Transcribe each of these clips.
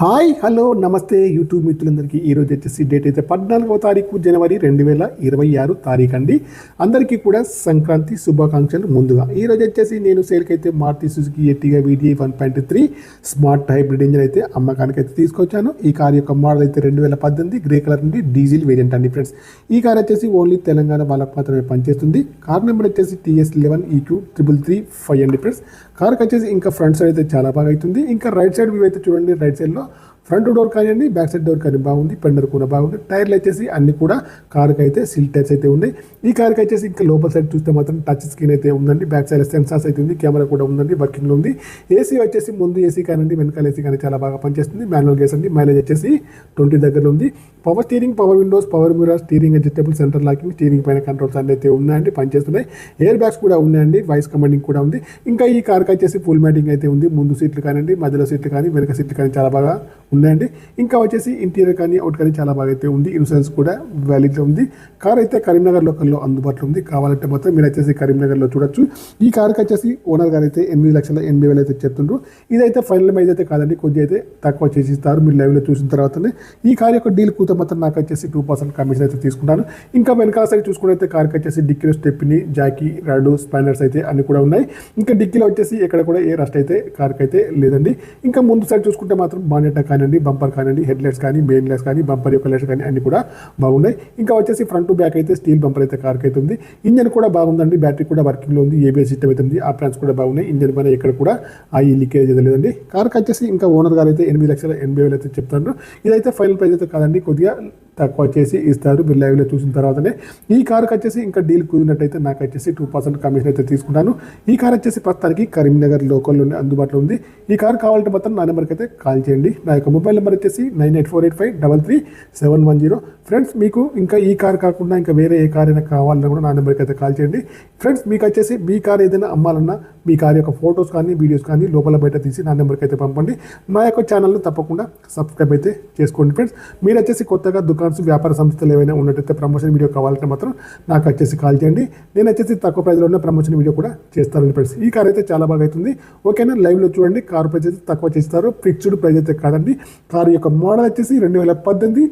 Hi hello నమస్తే YouTube మిత్రులందరికీ ఈరోజు వచ్చేసి డేట్ అయితే 14వ తారీఖు జనవరి 2026 తారీఖు అండి. అందరికీ కూడా సంక్రాంతి శుభాకాంక్షలు. ముందుగా ఈరోజు వచ్చేసి నేను సేల్కి అయితే Maruti Suzuki Ertiga VDI 1.3 smart hybrid engine అయితే అమ్మకానికి అయితే తీసుకొచ్చాను. ఈ కార్ యొక్క మోడల్ అయితే 2018 గ్రే కలర్ నుండి డీజిల్ వేరియంట్ అండి ఫ్రెండ్స్. ఈ కార్ వచ్చేసి ఓన్లీ తెలంగాణ వాళ్ళకు మాత్రమే పనిచేస్తుంది. కార్ నెంబర్ వచ్చేసి TS11EQ3335 అండి ఫ్రెండ్స్. కార్కి వచ్చేసి ఇంకా ఫ్రంట్ సైడ్ అయితే చాలా బాగా అవుతుంది. ఇంకా రైట్ సైడ్ వ్యూ అయితే చూడండి. రైట్ సైడ్లో ఫ్రంట్ డోర్ కానివ్వండి, బ్యాక్ సైడ్ డోర్ కానీ బాగుంది. పెండర్ కూడా బాగుంది. టైర్లు వచ్చేసి అన్ని కూడా కార్కి అయితే సీల్ టైర్స్ అయితే ఉన్నాయి. ఈ కార్కి వచ్చేసి ఇంకా లోపల సైడ్ చూస్తే మాత్రం టచ్ స్క్రీన్ అయితే ఉందండి. బ్యాక్ సైడ్ సెన్సార్స్ అయితే ఉంది. కెమెరా కూడా ఉందండి, వర్కింగ్లో ఉంది. ఏసీ వచ్చేసి ముందు ఏసీ కానివ్వండి, వెనకాల ఏసీ కానీ చాలా బాగా పనిచేస్తుంది. మాన్యువల్ గేర్స్ అండి. మైలేజ్ వచ్చేసి 20 దగ్గర ఉంది. Power steering, power Windows, power mirror, steering adjustable, centre locking, steering పైన కంట్రోల్స్ అన్నీ అయితే ఉన్నాయండి, పనిచేస్తున్నాయి. ఎయిర్ బ్యాగ్స్ కూడా ఉన్నాయండి. వాయిస్ కమాండింగ్ కూడా ఉంది. ఇంకా ఈ కార్కి వచ్చేసి ఫుల్ మ్యాటింగ్ అయితే ఉంది. ముందు సీట్లు కానివ్వండి, మధ్యలో సీట్లు కానీ, వెనక సీట్లు కానీ చాలా బాగా ఉన్నాయండి. ఇంకా వచ్చేసి ఇంటీరియర్ కానీ అవుట్ కానీ చాలా బాగా అయితే ఉంది. ఇన్సూరెన్స్ కూడా వ్యాలిడ్లో ఉంది. కార్ అయితే కరీంనగర్ లోకల్లో అందుబాటులో ఉంది. కావాలంటే మాత్రం మీరు వచ్చేసి కరీంనగర్లో చూడొచ్చు. ఈ కార్కి వచ్చేసి ఓనర్ గారు అయితే 8,80,000 అయితే చెప్తుండ్రు. ఇదైతే ఫైనల్ ప్రైస్ అయితే కాదండి, కొద్దిగా అయితే తక్కువ చేసి ఇస్తారు. మీరు లైవ్లో చూసిన తర్వాతనే ఈ కార్ యొక్క డీల్ కూత మాత్రం నాకు వచ్చేసి 2% కమిషన్ అయితే తీసుకుంటాను. ఇంకా వెనకాల సైడ్ చూసుకుంటే కార్కి వచ్చేసి డిక్కీలో స్టెప్ని, జాకీ, రాడు, స్పానర్స్ అయితే అన్ని కూడా ఉన్నాయి. ఇంకా డిక్కీలో వచ్చేసి ఎక్కడ కూడా ఏ రస్ట్ అయితే కార్కి అయితే లేదండి. ఇంకా ముందు సైడ్ చూసుకుంటే మాత్రం బానెట్ కానివ్వండి, బంపర్ కానివ్వండి, హెడ్ లైట్స్ కానీ, మెయిన్ లైట్స్ కానీ, బంపర్ యొక్క లైట్స్ కానీ అన్ని కూడా బాగున్నాయి. ఇంకా వచ్చేసి ఫ్రంట్ టు బ్యాక్ అయితే స్టీల్ బంపర్ అయితే కార్కి అయితే ఉంది. ఇంజన్ కూడా బాగుందండి. బ్యాటరీ కూడా వర్కింగ్లో ఉంది. ABS సిస్టమ్ అయితే ఉంది. ఆ ప్లాన్స్ కూడా బాగున్నాయి. ఇంజన్ పైన ఎక్కడ కూడా ఆయిల్ లీకేజ్ అయితే లేదండి. కార్కి వచ్చేసి ఇంకా ఓనర్ గారు అయితే 8,80,000 అయితే చెప్తారు. ఇదైతే ఫైనల్ ప్రైస్ అయితే కాదండి, కొద్దిగా తక్కువ చేసి ఇస్తారు. మీరు లైవ్లో చూసిన తర్వాతనే. ఈ కార్కి వచ్చేసి ఇంకా డీల్ కుదిరినట్టయితే నాకు వచ్చేసి 2% కమిషన్ అయితే తీసుకుంటాను. ఈ కార్ వచ్చేసి ప్రస్తుతానికి కరీంనగర్ లోకల్లోనే అందుబాటులో ఉంది. ఈ కార్ కావాలంటే మాత్రం నా నెంబర్కి అయితే కాల్ చేయండి. నా యొక్క మొబైల్ నెంబర్ వచ్చేసి 9848533710. ఫ్రెండ్స్, మీకు ఇంకా ఈ కార్ కాకుండా ఇంకా వేరే ఏ కార్ అయినా కావాలన్నా కూడా నా నెంబర్కి అయితే కాల్ చేయండి. ఫ్రెండ్స్, మీకు వచ్చేసి మీ కార్ ఏదైనా అమ్మాలన్నా మీ కార్ యొక్క ఫొటోస్ కానీ, వీడియోస్ కానీ లోపల బయట తీసి నా నెంబర్కి అయితే పంపండి. నా యొక్క ఛానల్ను తప్పకుండా సబ్స్క్రైబ్ అయితే చేసుకోండి. ఫ్రెండ్స్, మీరు వచ్చేసి కొత్తగా దుకాణాలు, వ్యాపార సంస్థలు ఏవైనా ఉన్నట్టయితే ప్రమోషన్ వీడియో కావాలంటే మాత్రం నాకు వచ్చేసి కాల్ చేయండి. నేను వచ్చేసి తక్కువ ప్రైస్లో ఉన్న ప్రమోషన్ వీడియో కూడా చేస్తాను. ఫ్రెండ్స్, ఈ కార్ అయితే చాలా బాగా అవుతుంది. ఓకేనా? లైవ్లో చూడండి. కార్ ప్రైస్ అయితే తక్కువ చేస్తారు. ఫిక్స్డ్ ప్రైస్ అయితే కాదండి. కార్ యొక్క మోడల్ వచ్చేసి 2018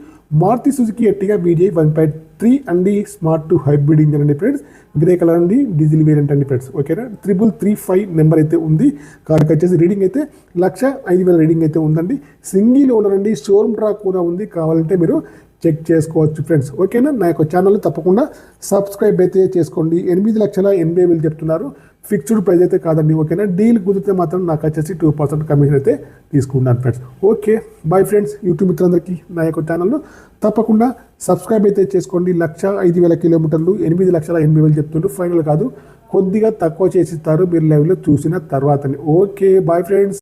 మారుతి సుజుకి ఎర్టిగా VDI 1.3 అండి. స్మార్ట్ హైబ్రిడ్ ఇంజన్ అండి ఫ్రెండ్స్. గ్రే కలర్ అండి, డీజిల్ వేరియంట్ అండి ఫ్రెండ్స్. ఓకేనా? 3335 నెంబర్ అయితే ఉంది. కార్కి వచ్చేసి రీడింగ్ అయితే 1,05,000 రీడింగ్ అయితే ఉందండి. సింగిల్ ఓనర్ అండి. షోరూమ్ ట్రాక్ కూడా ఉంది. కావాలంటే మీరు చెక్ చేసుకోవచ్చు ఫ్రెండ్స్. ఓకేనా? నా యొక్క ఛానల్ తప్పకుండా సబ్స్క్రైబ్ అయితే చేసుకోండి. 8,80,000 చెప్తున్నారు. ఫిక్స్డ్ ప్రైస్ అయితే కాదండి. ఓకేనా? డీల్ కుదిరితే మాత్రం నాకు వచ్చేసి 2% కమిషన్ అయితే తీసుకుంటాను friends. Okay, bye friends. YouTube మిత్రులందరికీ నా యొక్క ఛానల్ను తప్పకుండా సబ్స్క్రైబ్ అయితే చేసుకోండి. 1,05,000 కిలోమీటర్లు 8,80,000 చెప్తుండ్రు. ఫైనల్ కాదు, కొద్దిగా తక్కువ చేసిస్తారు మీరు లైవ్లో చూసిన తర్వాతనే. Okay, bye friends.